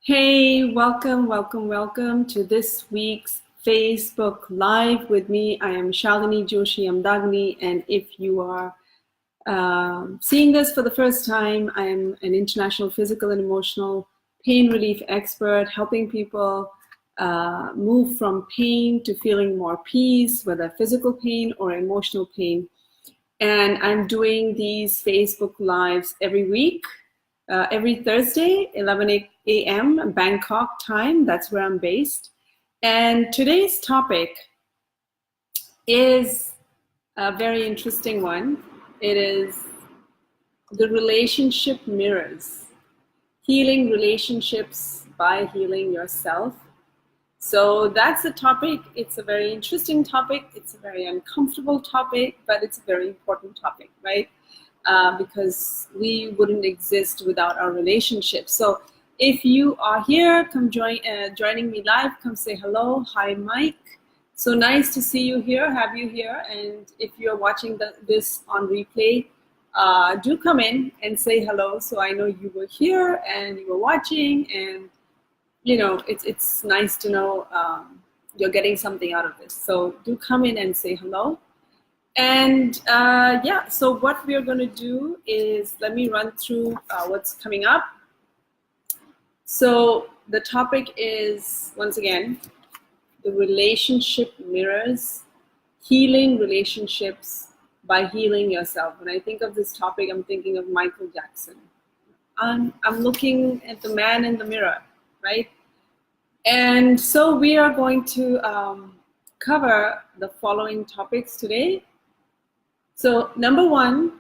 Hey, welcome to this week's Facebook Live with me. I am Shalini Joshi Amdagni, and if you are seeing this for the first time, I am an international physical and emotional pain relief expert, helping people move from pain to feeling more peace, whether physical pain or emotional pain. And I'm doing these Facebook Lives every week, every Thursday, 11 a.m. Bangkok time. That's where I'm based. And today's topic is a very interesting one. It is the relationship mirrors, healing relationships by healing yourself. So that's the topic. It's a very interesting topic. It's a very uncomfortable topic, but it's a very important topic, right? Because we wouldn't exist without our relationships. So if you are here, come joining me live. Come say hello. Hi, Mike. So nice to see you here, have you here. And if you're watching this on replay, do come in and say hello so I know you were here and you were watching, and you know, it's nice to know you're getting something out of this. So do come in and say hello. And yeah, so what we're going to do is, let me run through what's coming up. So the topic is, once again, the relationship mirrors, healing relationships by healing yourself. When I think of this topic, I'm thinking of Michael Jackson. I'm looking at the man in the mirror, right? And so we are going to cover the following topics today. So number one,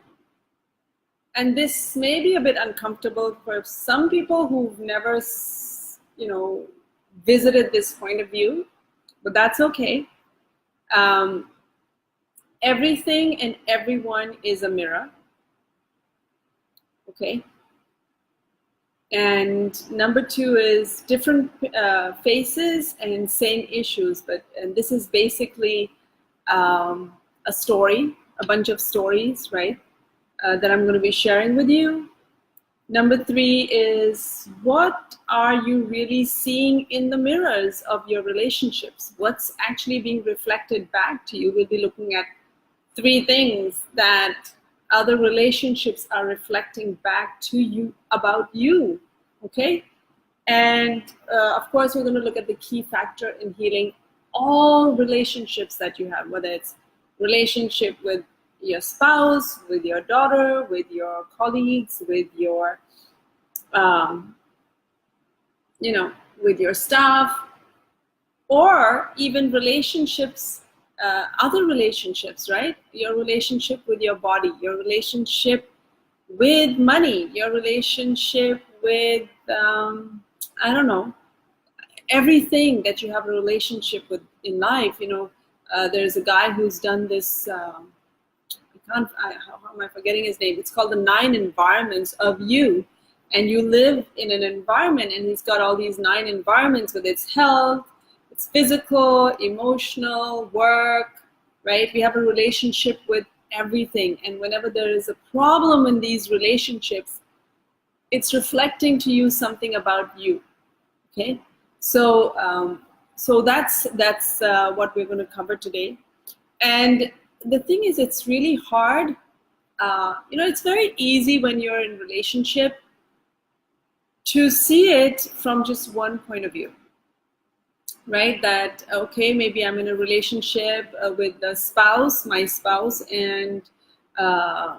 and this may be a bit uncomfortable for some people who've never, visited this point of view, but that's okay. Everything and everyone is a mirror, okay? And number two is different faces and same issues, and this is basically a story, a bunch of stories, right, that I'm going to be sharing with you. Number three is, what are you really seeing in the mirrors of your relationships? What's actually being reflected back to you? We'll be looking at three things that other relationships are reflecting back to you about you, okay? And of course, we're going to look at the key factor in healing all relationships that you have, whether it's relationship with your spouse, with your daughter, with your colleagues, with your, with your staff, or even relationships, other relationships, right? Your relationship with your body, your relationship with money, your relationship with, I don't know, everything that you have a relationship with in life. There's a guy who's done this, how am I forgetting his name? It's called the 9 environments of you. And you live in an environment, and he's got all these 9 environments with its health, it's physical, emotional, work, right? We have a relationship with everything. And whenever there is a problem in these relationships, it's reflecting to you something about you, okay? So that's what we're going to cover today. And the thing is, it's really hard. It's very easy when you're in a relationship to see it from just one point of view, right? That, okay, maybe I'm in a relationship with my spouse, and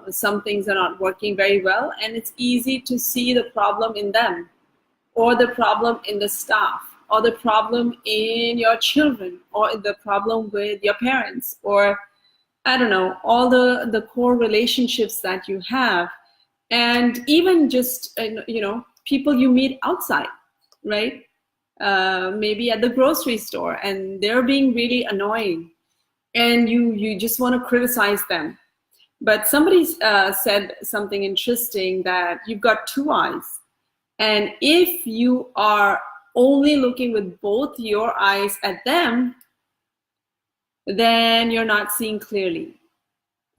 some things are not working very well, and it's easy to see the problem in them, or the problem in the staff, or the problem in your children, or the problem with your parents, or I don't know, all the core relationships that you have. And even just, people you meet outside, right? Maybe at the grocery store, and they're being really annoying, and you just want to criticize them. But somebody said something interesting, that you've got 2 eyes. And if you are only looking with both your eyes at them, then you're not seeing clearly.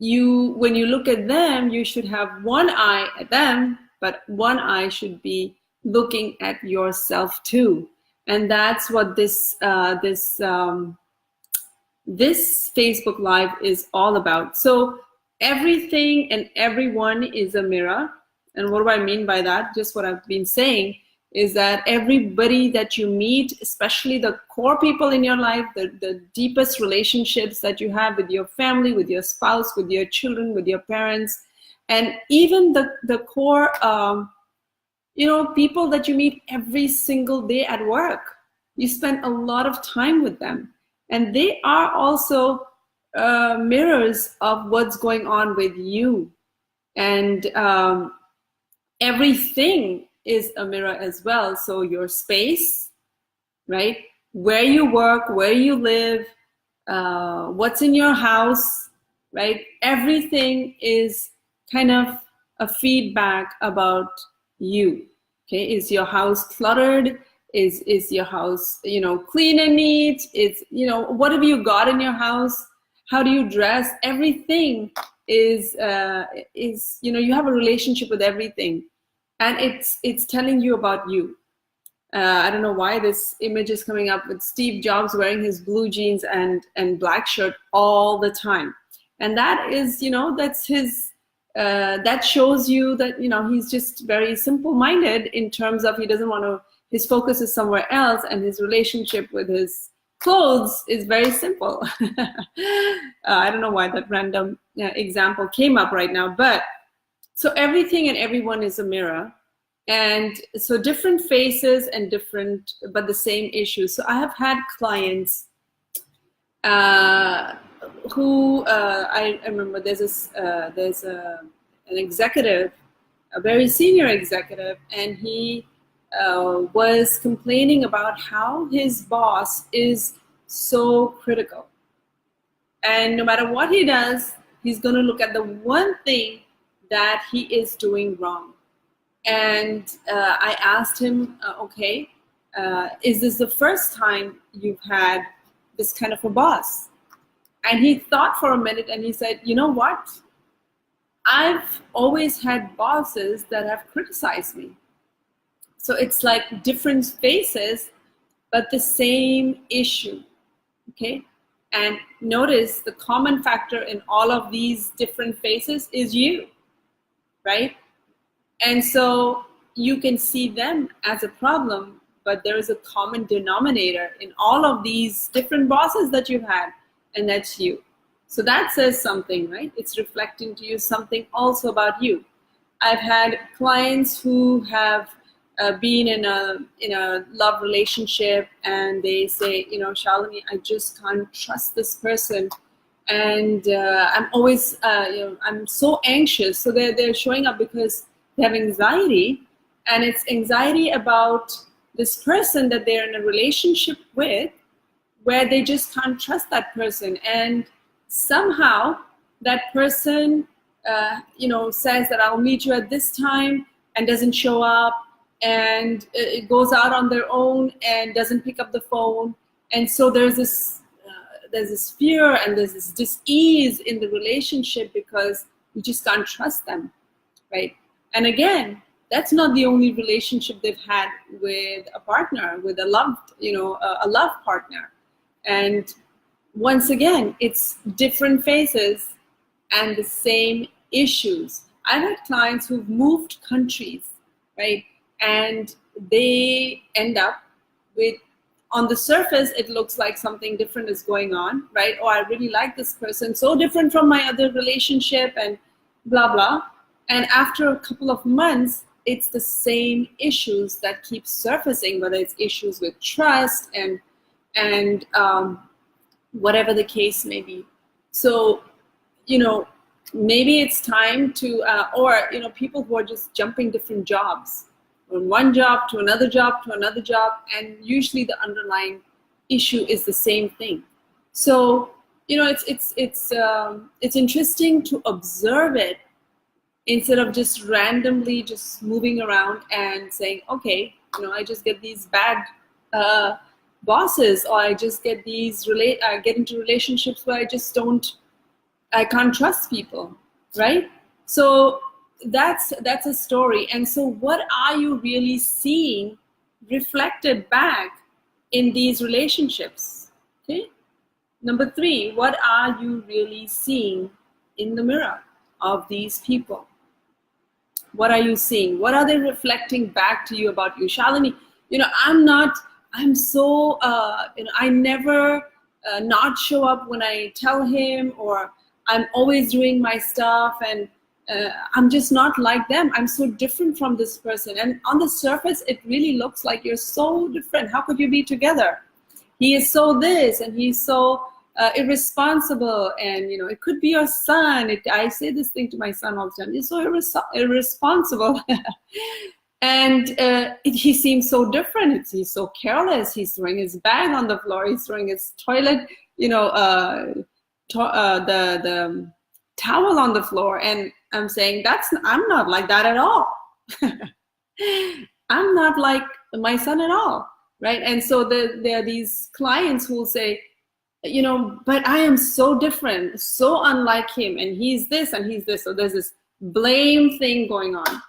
When you look at them, you should have one eye at them, but one eye should be looking at yourself too. And that's what this Facebook Live is all about. So everything and everyone is a mirror. And what do I mean by that? Just what I've been saying is that everybody that you meet, especially the core people in your life, the deepest relationships that you have with your family, with your spouse, with your children, with your parents, and even the core, people that you meet every single day at work. You spend a lot of time with them. And they are also mirrors of what's going on with you. And everything is a mirror as well. So your space, right? Where you work, where you live, what's in your house, right? Everything is kind of a feedback about you. Okay, is your house cluttered? Is your house, clean and neat? It's, what have you got in your house? How do you dress? Everything is, you have a relationship with everything, and it's telling you about you. I don't know why this image is coming up with Steve Jobs wearing his blue jeans and black shirt all the time, and that is, that's his. That shows you that he's just very simple-minded in terms of he doesn't want to. His focus is somewhere else, and his relationship with his clothes is very simple. I don't know why that random example came up right now, but so everything and everyone is a mirror, and so different faces and different, but the same issues. So I have had clients who I remember there's an executive, a very senior executive, and he was complaining about how his boss is so critical. And no matter what he does, he's going to look at the one thing that he is doing wrong. And I asked him, okay, is this the first time you've had this kind of a boss? And he thought for a minute and he said, you know what? I've always had bosses that have criticized me. So it's like different faces, but the same issue, okay? And notice the common factor in all of these different faces is you, right? And so you can see them as a problem, but there is a common denominator in all of these different bosses that you've had, and that's you. So that says something, right? It's reflecting to you something also about you. I've had clients who have been in a love relationship, and they say, Shalini, I just can't trust this person, and I'm always, I'm so anxious. So they're showing up because they have anxiety, and it's anxiety about this person that they're in a relationship with, where they just can't trust that person, and somehow that person, says that I'll meet you at this time and doesn't show up, and it goes out on their own and doesn't pick up the phone. And so there's this fear and there's this dis-ease in the relationship because you just can't trust them, right? And again, that's not the only relationship they've had with a partner, with a love partner. And once again, it's different faces and the same issues. I've had clients who've moved countries, right? And they end up with, on the surface, it looks like something different is going on, right? Oh, I really like this person, so different from my other relationship, and blah, blah. And after a couple of months, it's the same issues that keep surfacing, whether it's issues with trust and whatever the case may be. So, maybe it's time to, or people who are just jumping different jobs, from one job to another job to another job, and usually the underlying issue is the same thing. So, it's interesting to observe it instead of just randomly just moving around and saying, okay, I just get these bad bosses, or I just get get into relationships where I can't trust people, right? So that's a story. And so what are you really seeing reflected back in these relationships? Okay. Number 3, what are you really seeing in the mirror of these people? What are you seeing? What are they reflecting back to you about you? Shalini, I'm so, I never not show up when I tell him, or I'm always doing my stuff, and I'm just not like them. I'm so different from this person. And on the surface, it really looks like you're so different. How could you be together? He is so this, and he's so irresponsible, and it could be your son. I say this thing to my son all the time. He's so irresponsible. And he seems so different. He's so careless. He's throwing his bag on the floor. He's throwing his toilet, the towel on the floor. And I'm saying, I'm not like that at all. I'm not like my son at all, right? And so there are these clients who will say, but I am so different, so unlike him, and he's this and he's this. So there's this blame thing going on,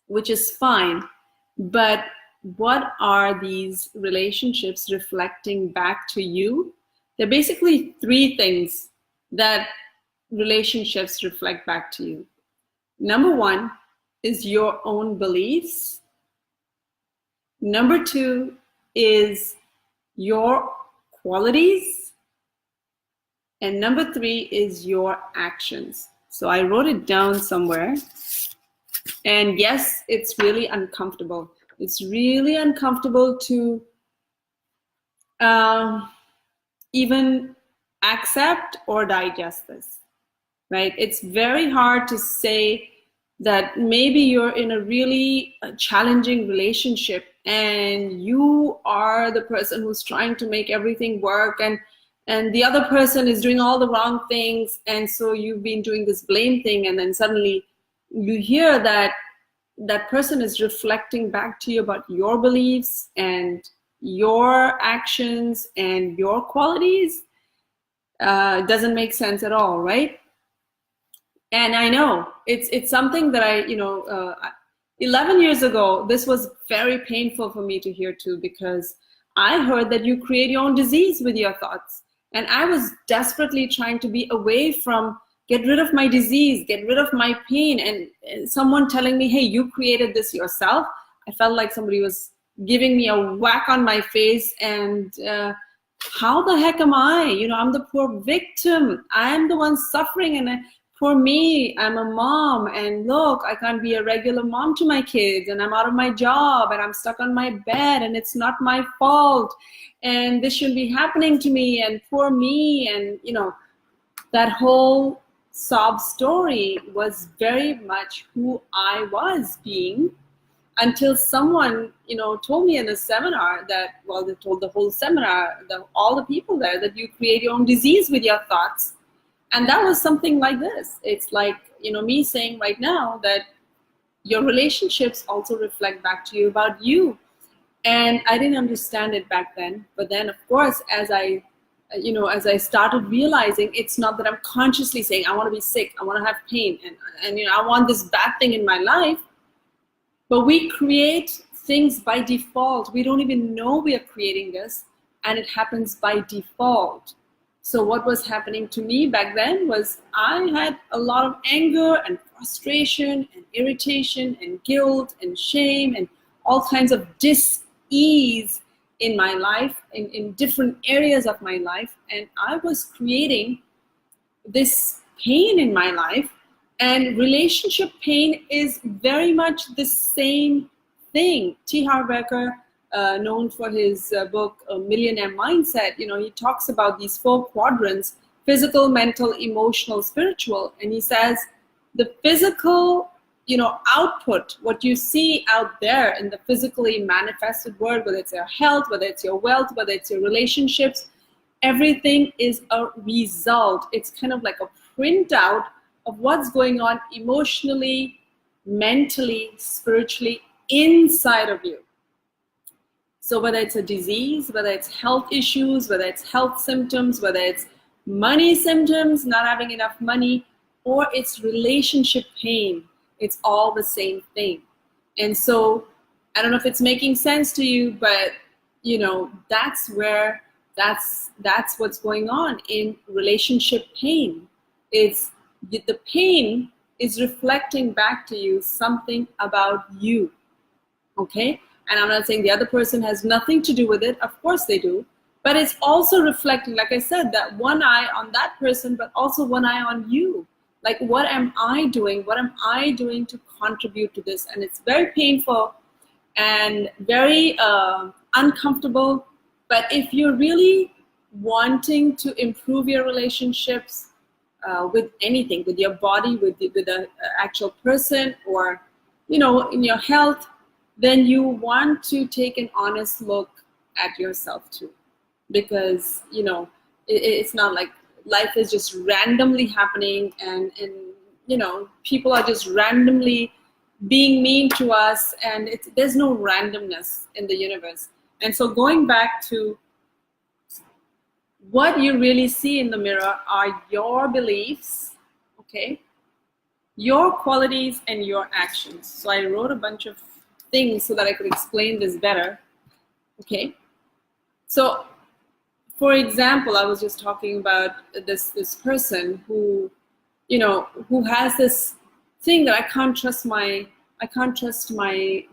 which is fine. But what are these relationships reflecting back to you? There are basically 3 things that relationships reflect back to you. Number 1 is your own beliefs. Number 2 is your qualities. And number 3 is your actions. So I wrote it down somewhere. And yes, it's really uncomfortable. It's really uncomfortable to even accept or digest this, right? It's very hard to say that maybe you're in a really challenging relationship and you are the person who's trying to make everything work, and the other person is doing all the wrong things, and so you've been doing this blame thing, and then suddenly you hear that that person is reflecting back to you about your beliefs and your actions and your qualities. Doesn't make sense at all, right? And I know it's something that 11 years ago, this was very painful for me to hear too, because I heard that you create your own disease with your thoughts. And I was desperately trying to be away from, get rid of my disease, get rid of my pain. And someone telling me, hey, you created this yourself. I felt like somebody was giving me a whack on my face. And how the heck am I? I'm the poor victim. I'm the one suffering. And for me, I'm a mom, and look, I can't be a regular mom to my kids, and I'm out of my job, and I'm stuck on my bed, and it's not my fault, and this shouldn't be happening to me, and poor me. And that whole sob story was very much who I was being, until someone told me in a seminar that, well, they told the whole seminar, all the people there, that you create your own disease with your thoughts. And that was something like this. It's like, me saying right now that your relationships also reflect back to you about you. And I didn't understand it back then. But then, of course, as I started realizing, it's not that I'm consciously saying, I want to be sick, I want to have pain, and I want this bad thing in my life. But we create things by default. We don't even know we are creating this, and it happens by default. So what was happening to me back then was I had a lot of anger and frustration and irritation and guilt and shame and all kinds of dis-ease in my life, in different areas of my life. And I was creating this pain in my life. And relationship pain is very much the same thing. T. Harv Eker, known for his book Millionaire Mindset, he talks about these 4 quadrants: physical, mental, emotional, spiritual. And he says the physical output, what you see out there in the physically manifested world, whether it's your health, whether it's your wealth, whether it's your relationships, everything is a result. It's kind of like a printout of what's going on emotionally, mentally, spiritually inside of you. So whether it's a disease, whether it's health issues, whether it's health symptoms, whether it's money symptoms, not having enough money, or it's relationship pain. It's all the same thing. And so I don't know if it's making sense to you, but that's where that's what's going on in relationship pain. It's the pain is reflecting back to you something about you. Okay? And I'm not saying the other person has nothing to do with it. Of course they do. But it's also reflecting, like I said, that one eye on that person, but also one eye on you. Like, what am I doing? What am I doing to contribute to this? And it's very painful and very uncomfortable. But if you're really wanting to improve your relationships with anything, with your body, with the actual person, or in your health, then you want to take an honest look at yourself too. Because it's not like life is just randomly happening, and people are just randomly being mean to us, and there's no randomness in the universe. And so going back to what you really see in the mirror are your beliefs, okay, your qualities and your actions. So I wrote a bunch of things so that I could explain this better. Okay, so for example, I was just talking about this person who has this thing that I can't trust my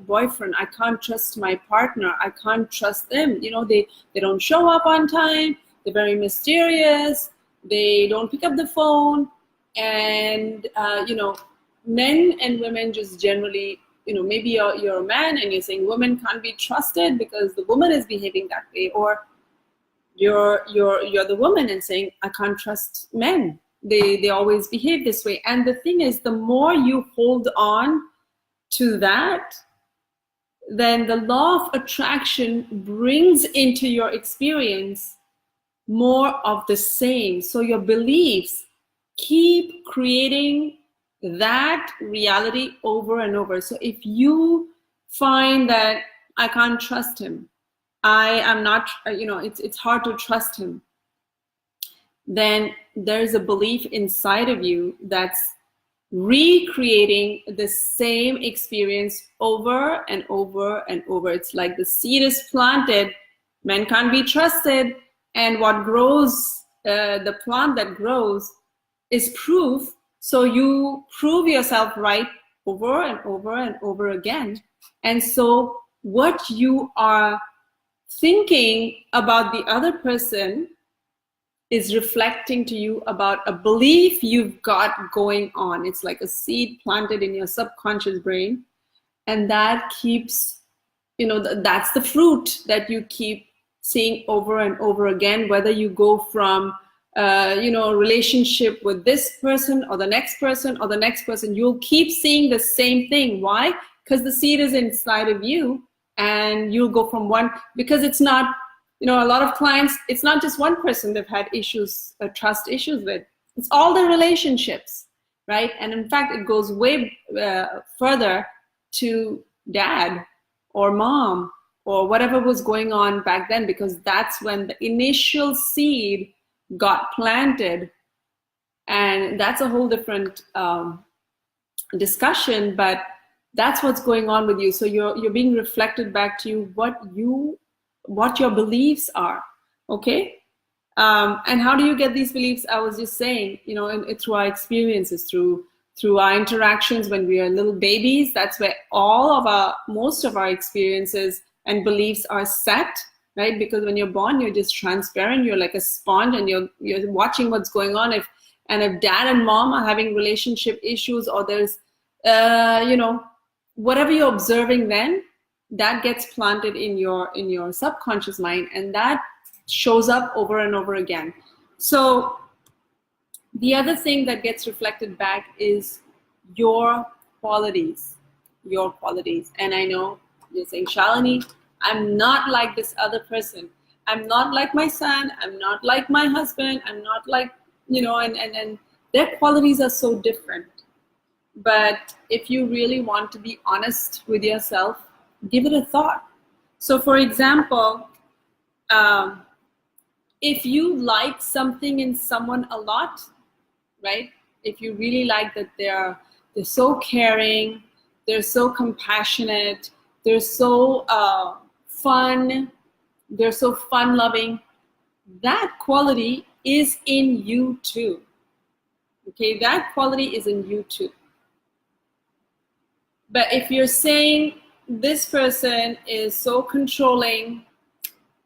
boyfriend, I can't trust my partner, I can't trust them. They don't show up on time, they're very mysterious, they don't pick up the phone, and men and women just generally, maybe you're a man and you're saying women can't be trusted because the woman is behaving that way, or you're the woman and saying I can't trust men, they always behave this way. And the thing is, the more you hold on to that, then the law of attraction brings into your experience more of the same. So your beliefs keep creating that reality over and over. So if you find that I can't trust him, I am not, it's hard to trust him, then there's a belief inside of you that's recreating the same experience over and over and over. It's like the seed is planted, men can't be trusted, and what grows, the plant that grows is proof. So you prove yourself right over and over and over again. And so what you are thinking about the other person is reflecting to you about a belief you've got going on. It's like a seed planted in your subconscious brain, and that keeps, that's the fruit that you keep seeing over and over again, whether you go from a relationship with this person or the next person or the next person, you'll keep seeing the same thing. Why? Because the seed is inside of you, and you'll go from one, because it's not, a lot of clients, it's not just one person they've had issues, trust issues with. It's all the relationships, right? And in fact, it goes way further to dad or mom or whatever was going on back then, because that's when the initial seed got planted. And that's a whole different discussion, but that's what's going on with you. So you're being reflected back to you what your beliefs are, okay? And how do you get these beliefs? I was just saying, through our experiences, through our interactions when we are little babies. That's where most of our experiences and beliefs are set, right? Because when you're born, you're just transparent, you're like a sponge, and you're watching what's going on. If dad and mom are having relationship issues, or there's whatever you're observing, then that gets planted in your subconscious mind, and that shows up over and over again. So the other thing that gets reflected back is your qualities. And I know you're saying, Shalini, I'm not like this other person. I'm not like my son. I'm not like my husband. I'm not like, and their qualities are so different. But if you really want to be honest with yourself, give it a thought. So for example, if you like something in someone a lot, right? if you really like that they're so caring, they're so compassionate, they're so fun, they're so fun loving, that quality is in you too. Okay, that quality is in you too. But if you're saying this person is so controlling,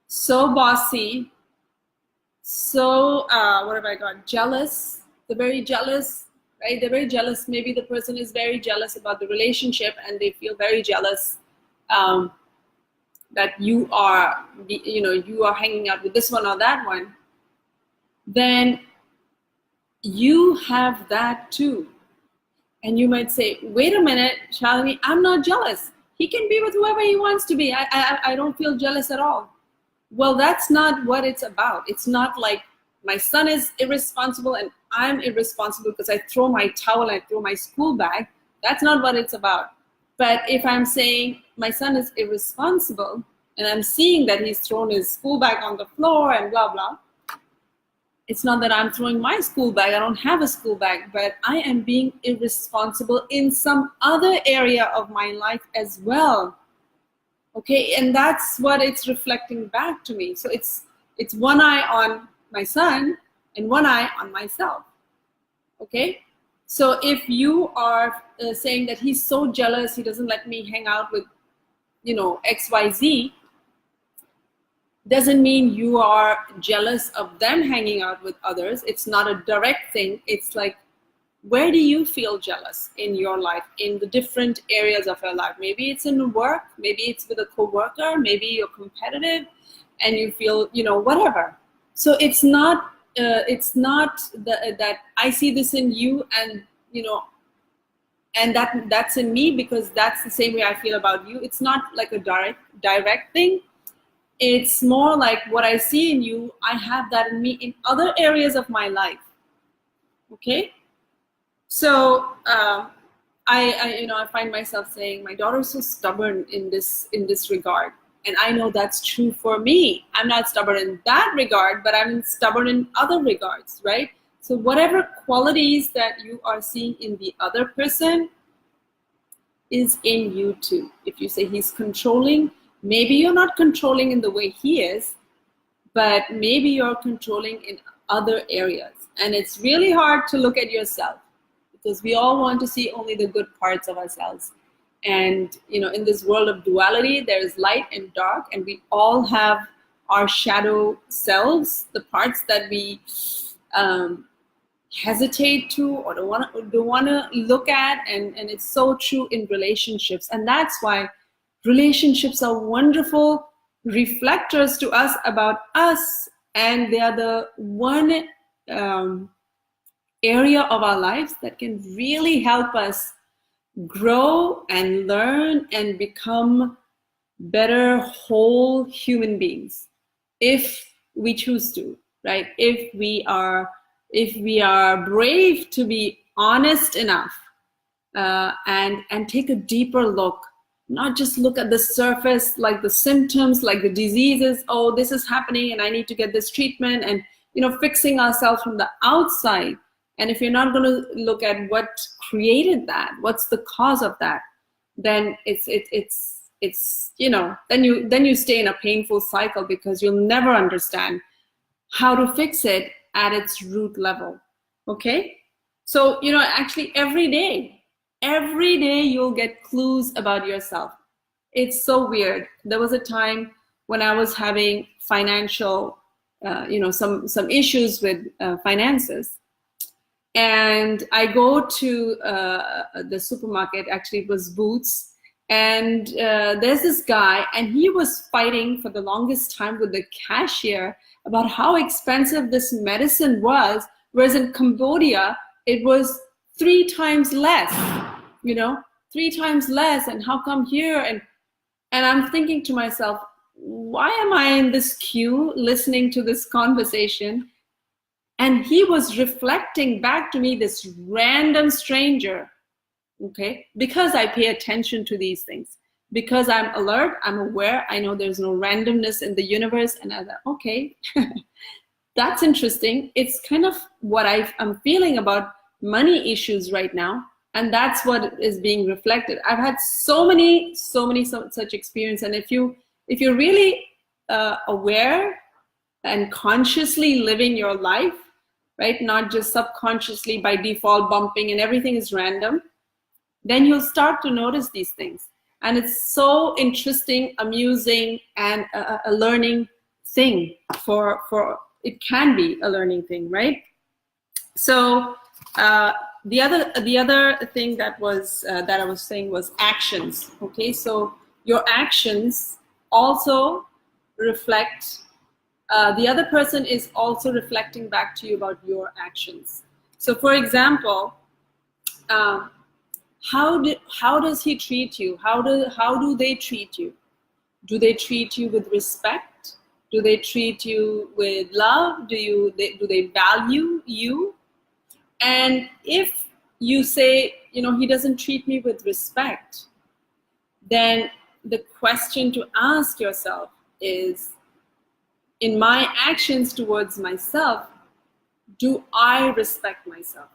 so bossy, so what have I got? Jealous. They're very jealous, right? They're very jealous. Maybe the person is very jealous about the relationship, and they feel very jealous that you are, you are hanging out with this one or that one. Then you have that too. And you might say, wait a minute, Shalini, I'm not jealous. He can be with whoever he wants to be. I don't feel jealous at all. Well, that's not what it's about. It's not like my son is irresponsible and I'm irresponsible because I throw my towel, I throw my school bag. That's not what it's about. But if I'm saying my son is irresponsible and I'm seeing that he's thrown his school bag on the floor and blah, blah, it's not that I'm throwing my school bag. I don't have a school bag, but I am being irresponsible in some other area of my life as well. Okay, and that's what it's reflecting back to me. So it's one eye on my son and one eye on myself. Okay, so if you are saying that he's so jealous, he doesn't let me hang out with, XYZ, doesn't mean you are jealous of them hanging out with others. It's not a direct thing. It's like, where do you feel jealous in your life, in the different areas of your life? Maybe it's in work, maybe it's with a coworker, maybe you're competitive and you feel, whatever. So it's not that I see this in you and, and that's in me because that's the same way I feel about you. It's not like a direct thing. It's more like what I see in you, I have that in me in other areas of my life. Okay? So I find myself saying, my daughter's so stubborn in this regard. And I know that's true for me. I'm not stubborn in that regard, but I'm stubborn in other regards, right? So whatever qualities that you are seeing in the other person is in you too. If you say he's controlling, maybe you're not controlling in the way he is, but maybe you're controlling in other areas. And it's really hard to look at yourself because we all want to see only the good parts of ourselves. And, in this world of duality, there is light and dark, and we all have our shadow selves, the parts that we hesitate to or don't want to look at. And it's so true in relationships. And that's why relationships are wonderful reflectors to us about us, and they are the one area of our lives that can really help us grow and learn and become better whole human beings if we choose to, right? If we are brave to be honest enough and take a deeper look. Not just look at the surface, like the symptoms, like the diseases. Oh, this is happening and I need to get this treatment, and fixing ourselves from the outside. And if you're not going to look at what created that, what's the cause of that, then it's then you stay in a painful cycle because you'll never understand how to fix it at its root level. Okay, so actually every day you'll get clues about yourself. It's so weird. There was a time when I was having financial, some issues with finances. And I go to the supermarket, actually it was Boots, and there's this guy, and he was fighting for the longest time with the cashier about how expensive this medicine was, whereas in Cambodia, it was 3 times less, 3 times less, and how come here? And I'm thinking to myself, why am I in this queue listening to this conversation? And he was reflecting back to me, this random stranger, okay? Because I pay attention to these things. Because I'm alert, I'm aware, I know there's no randomness in the universe. And I thought, okay, that's interesting. It's kind of what I'm feeling about money issues right now, and that's what is being reflected. I've had so many such experience, and if you're really aware and consciously living your life, right, not just subconsciously by default bumping and everything is random, then you'll start to notice these things. And it's so interesting, amusing, and a learning thing. For it can be a learning thing, right? So the other thing that I was saying was actions. Okay, so your actions also reflect. The other person is also reflecting back to you about your actions. So, for example, how does he treat you? How do they treat you? Do they treat you with respect? Do they treat you with love? Do they value you? And if you say, he doesn't treat me with respect, then the question to ask yourself is, in my actions towards myself, do I respect myself?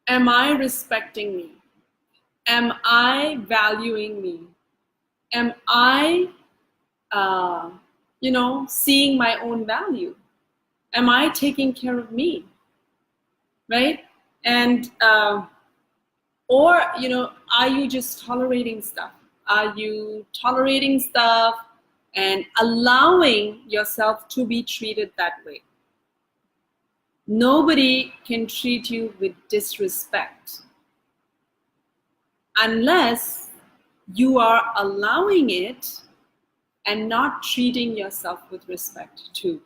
Am I respecting me? Am I valuing me? Am I, seeing my own value? Am I taking care of me? Right? And, or, are you just tolerating stuff? Are you tolerating stuff and allowing yourself to be treated that way? Nobody can treat you with disrespect unless you are allowing it and not treating yourself with respect too.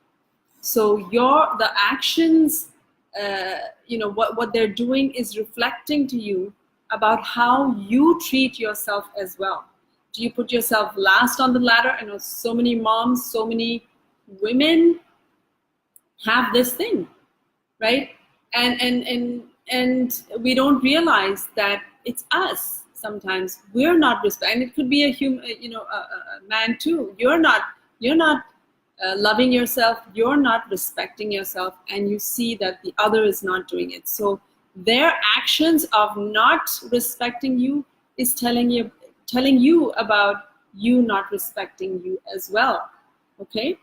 So the actions, what they're doing is reflecting to you about how you treat yourself as well. Do you put yourself last on the ladder? I know so many moms, so many women have this thing, right? And we don't realize that it's us. Sometimes we're not respecting, and it could be a human, a man too. You're not loving yourself. You're not respecting yourself, and you see that the other is not doing it. So their actions of not respecting you is telling you about you not respecting you as well. Okay.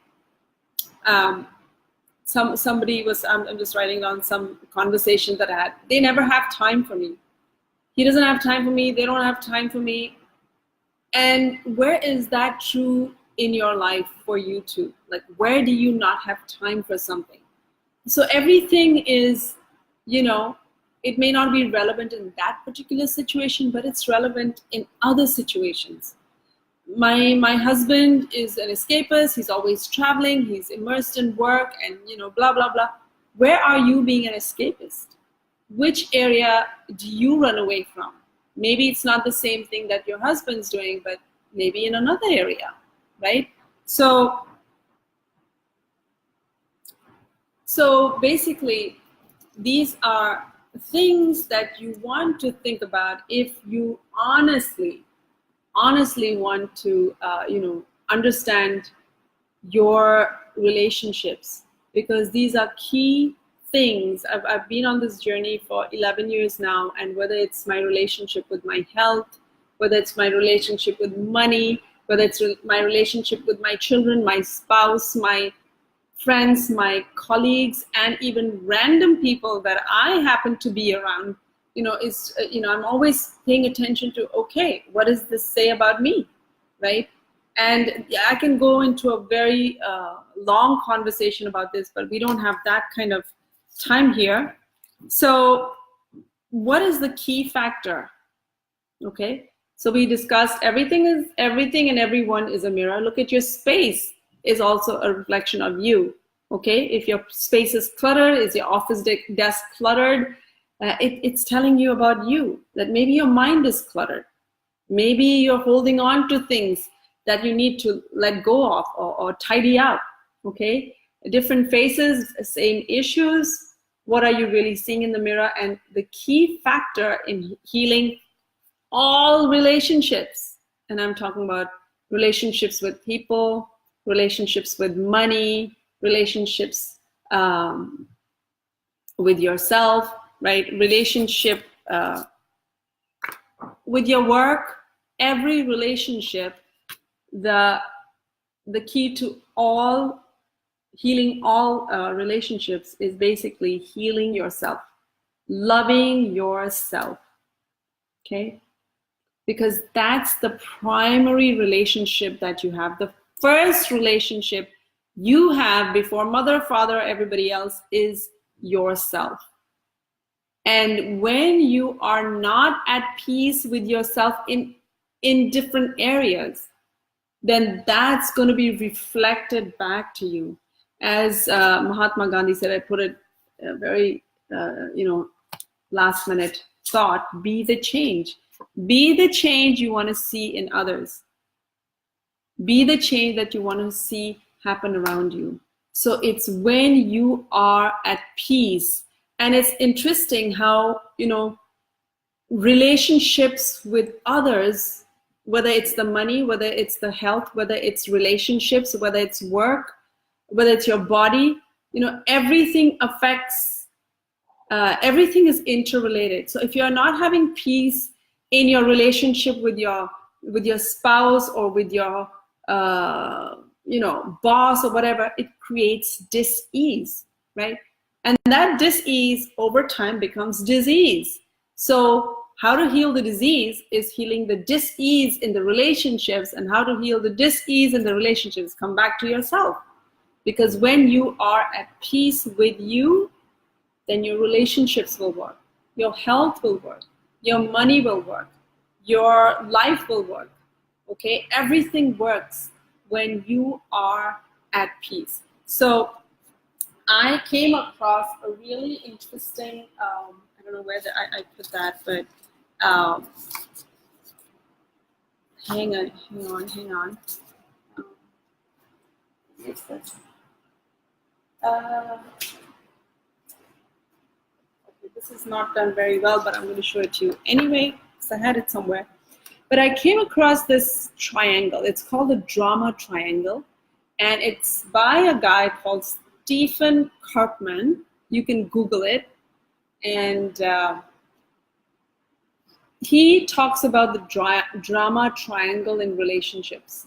Somebody was, I'm just writing down some conversation that I had. They never have time for me. He doesn't have time for me. They don't have time for me. And where is that true in your life for you too? Like, where do you not have time for something? So everything is, it may not be relevant in that particular situation, but it's relevant in other situations. My husband is an escapist. He's always traveling. He's immersed in work and, blah, blah, blah. Where are you being an escapist? Which area do you run away from? Maybe it's not the same thing that your husband's doing, but maybe in another area, right? So basically, these are things that you want to think about if you honestly want to, understand your relationships, because these are key things. I've been on this journey for 11 years now, and whether it's my relationship with my health, whether it's my relationship with money, whether it's my relationship with my children, my spouse, my friends, my colleagues, and even random people that I happen to be around, I'm always paying attention to, okay, what does this say about me, right? And I can go into a very long conversation about this, but we don't have that kind of time here. So what is the key factor? Okay, so we discussed everything and everyone is a mirror. Look at your space is also a reflection of you. Okay, if your space is cluttered, is your office desk cluttered, it's telling you about you, that maybe your mind is cluttered. Maybe you're holding on to things that you need to let go of or tidy up. Okay, different faces, same issues. What are you really seeing in the mirror? And the key factor in healing all relationships, and I'm talking about relationships with people, relationships with money, relationships with yourself, right? Relationship with your work, every relationship, the key to all healing all relationships is basically healing yourself, loving yourself, okay? Because that's the primary relationship that you have. The first relationship you have before mother, father, everybody else is yourself. And when you are not at peace with yourself in different areas, then that's going to be reflected back to you. As Mahatma Gandhi said, I put it very, last minute thought, be the change. Be the change you want to see in others. Be the change that you want to see happen around you. So it's when you are at peace. And it's interesting how, relationships with others, whether it's the money, whether it's the health, whether it's relationships, whether it's work, whether it's your body, everything affects, everything is interrelated. So if you're not having peace in your relationship with your spouse or with your, boss or whatever, it creates dis-ease, right? And that dis-ease over time becomes disease. So how to heal the disease is healing the dis-ease in the relationships, and how to heal the dis-ease in the relationships, come back to yourself. Because when you are at peace with you, then your relationships will work, your health will work, your money will work, your life will work, okay? Everything works when you are at peace. So I came across a really interesting, I don't know where I put that, but hang on. Where's this? Okay, this is not done very well, but I'm going to show it to you anyway, because I had it somewhere. But I came across this triangle. It's called the drama triangle, and it's by a guy called Stephen Karpman. You can Google it, and he talks about the drama triangle in relationships.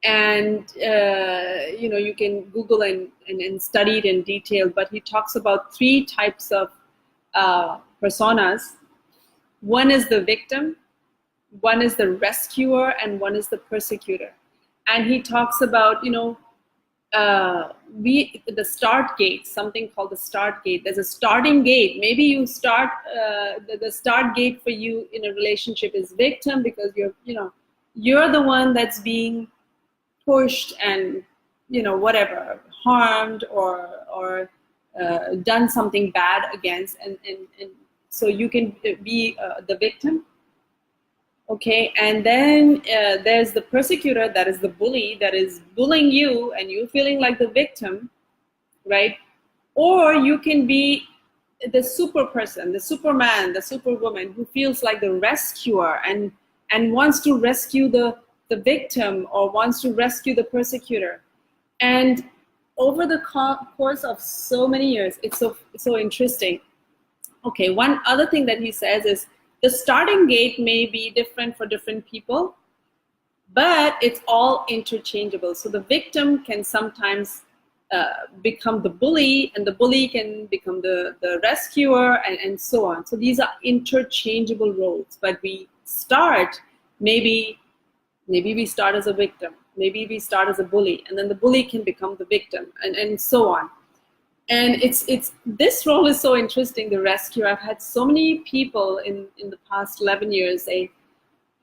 And you can Google and study it in detail, but he talks about 3 types of personas. One is the victim, one is the rescuer, and one is the persecutor. And he talks about the start gate, something called the start gate. There's a starting gate. Maybe you start the start gate for you in a relationship is victim, because you're the one that's being pushed and whatever, harmed or done something bad against, and so you can be the victim. Okay, and then there's the persecutor, that is the bully, that is bullying you and you feeling like the victim, right? Or you can be the super person, the superman, the superwoman, who feels like the rescuer and wants to rescue the victim, or wants to rescue the persecutor. And over the course of so many years, it's so interesting. Okay, one other thing that he says is, the starting gate may be different for different people, but it's all interchangeable. So the victim can sometimes become the bully, and the bully can become the rescuer, and so on. So these are interchangeable roles, but we start, maybe we start as a victim, maybe we start as a bully, and then the bully can become the victim, and so on. And it's this role is so interesting, the rescuer. I've had so many people in the past 11 years say,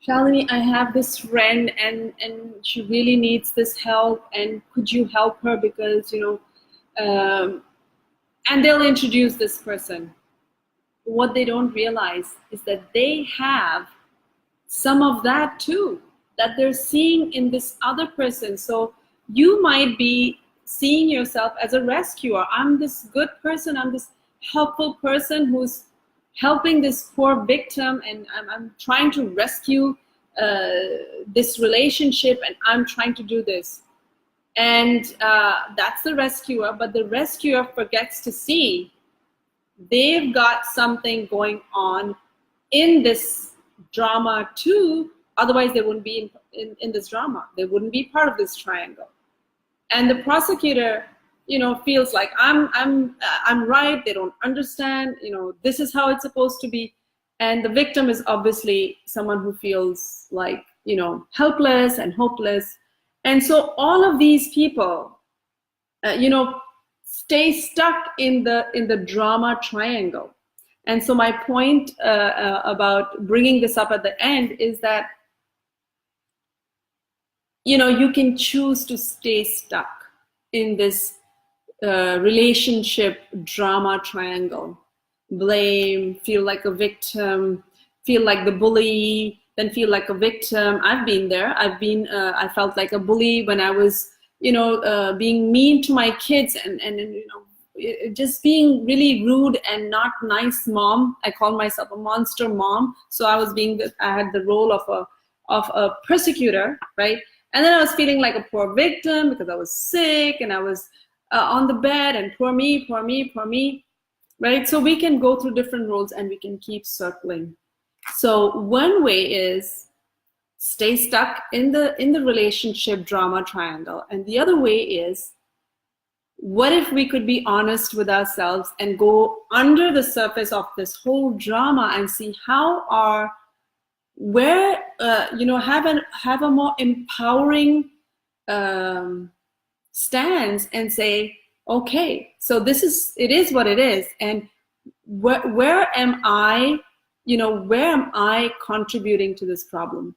Shalini, I have this friend and she really needs this help, and could you help her, because and they'll introduce this person. What they don't realize is that they have some of that too, that they're seeing in this other person. So you might be seeing yourself as a rescuer. I'm this good person, I'm this helpful person who's helping this poor victim, and I'm trying to rescue this relationship, and I'm trying to do this. And that's the rescuer, but the rescuer forgets to see they've got something going on in this drama too. Otherwise, they wouldn't be in this drama. They wouldn't be part of this triangle. And the prosecutor, feels like I'm right. They don't understand. This is how it's supposed to be. And the victim is obviously someone who feels like helpless and hopeless. And so all of these people, stay stuck in the drama triangle. And so my point about bringing this up at the end is that you can choose to stay stuck in this relationship drama triangle. Blame, feel like a victim, feel like the bully, then feel like a victim. I've been there. I felt like a bully when I was, being mean to my kids and just being really rude and not nice mom. I call myself a monster mom. So I had the role of a persecutor, right? And then I was feeling like a poor victim because I was sick and I was on the bed and poor me, poor me, poor me, right? So we can go through different roles and we can keep circling. So one way is stay stuck in the relationship drama triangle. And the other way is, what if we could be honest with ourselves and go under the surface of this whole drama and see have a more empowering stance and say, okay, so it is what it is, and where am I contributing to this problem?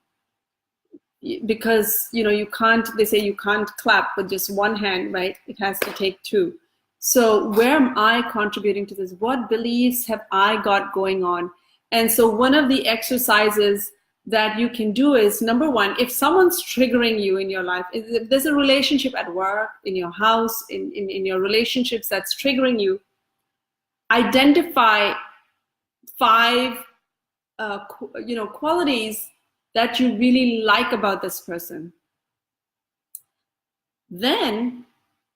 Because they say you can't clap with just one hand, right? It has to take two. So where am I contributing to this? What beliefs have I got going on? And so one of the exercises that you can do is, number one, if someone's triggering you in your life, if there's a relationship at work, in your house, in your relationships that's triggering you, identify 5 qualities that you really like about this person. Then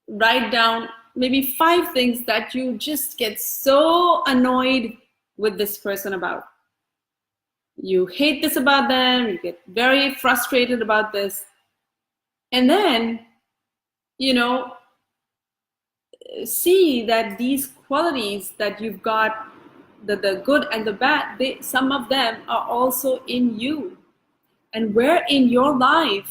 write down maybe 5 things that you just get so annoyed with this person about. You hate this about them, you get very frustrated about this. And then, see that these qualities that you've got, the good and the bad, some of them are also in you. And where in your life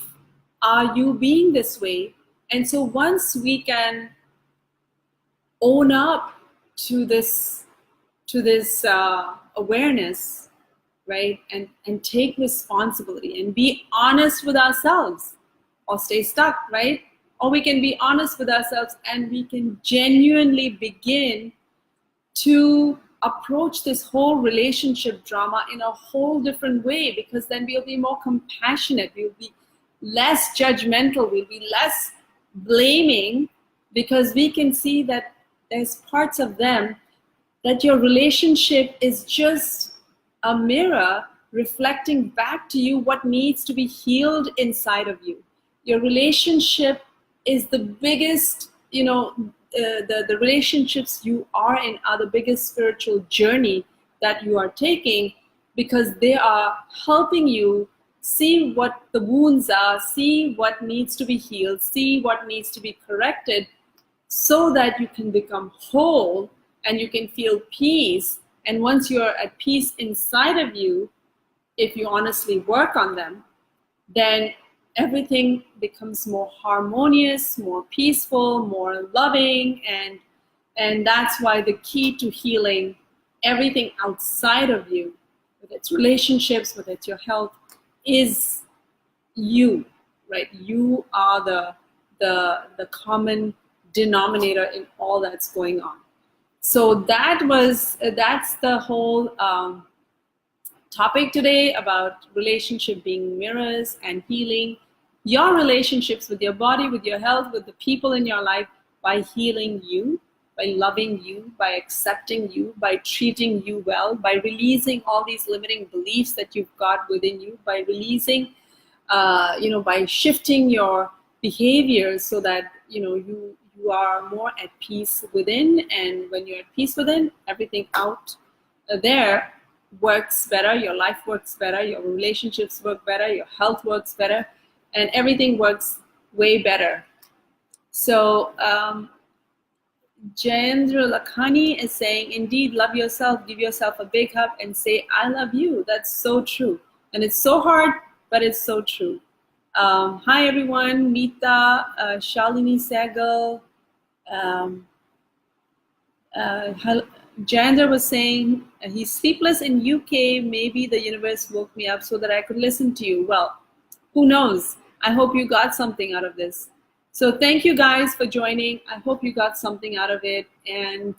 are you being this way? And so once we can own up to this awareness, right, and take responsibility and be honest with ourselves, or stay stuck, right? Or we can be honest with ourselves and we can genuinely begin to approach this whole relationship drama in a whole different way, because then we'll be more compassionate, we'll be less judgmental, we'll be less blaming, because we can see that there's parts of them that your relationship is just a mirror reflecting back to you what needs to be healed inside of you. Your relationship is the biggest, the relationships you are in are the biggest spiritual journey that you are taking, because they are helping you see what the wounds are, see what needs to be healed, see what needs to be corrected, so that you can become whole and you can feel peace. And once you're at peace inside of you, if you honestly work on them, then everything becomes more harmonious, more peaceful, more loving, and that's why the key to healing everything outside of you, whether it's relationships, whether it's your health, is you, right? You are the common denominator in all that's going on. So that's the whole topic today, about relationship being mirrors and healing your relationships with your body, with your health, with the people in your life, by healing you, by loving you, by accepting you, by treating you well, by releasing all these limiting beliefs that you've got within you, by releasing, by shifting your behaviors so that you you are more at peace within, and when you're at peace within, everything out there works better, your life works better, your relationships work better, your health works better, and everything works way better. So Jayendra Lakhani is saying, indeed, love yourself, give yourself a big hug and say, I love you. That's so true. And it's so hard, but it's so true. Hi, everyone. Meeta, Shalini Sehgal. Jayendra was saying, he's sleepless in UK. Maybe the universe woke me up so that I could listen to you. Well, who knows? I hope you got something out of this. So thank you guys for joining. I hope you got something out of it. And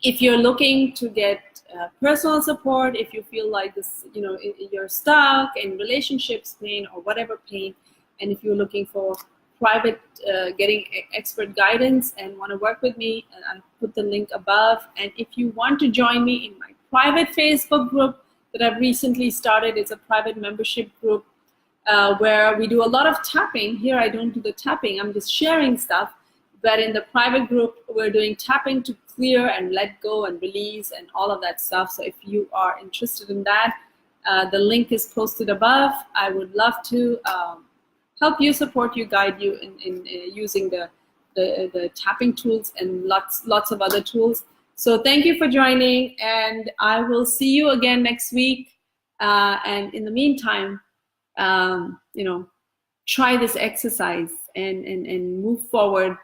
if you're looking to get personal support, if you feel like this, you know, you're stuck in relationships pain or whatever pain, and if you're looking for private getting expert guidance and want to work with me, I'll put the link above. And if you want to join me in my private Facebook group that I've recently started, it's a private membership group where we do a lot of tapping. Here I don't do the tapping, I'm just sharing stuff. But in the private group, we're doing tapping to clear and let go and release and all of that stuff. So if you are interested in that, the link is posted above. I would love to help you, support you, guide you in using the tapping tools and lots of other tools. So thank you for joining, and I will see you again next week. And in the meantime, you know, try this exercise and move forward,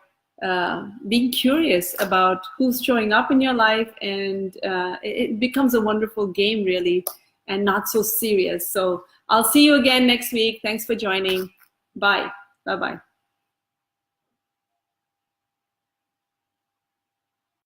being curious about who's showing up in your life, and it becomes a wonderful game, really, and not so serious. So I'll see you again next week. Thanks for joining. Bye. Bye-bye.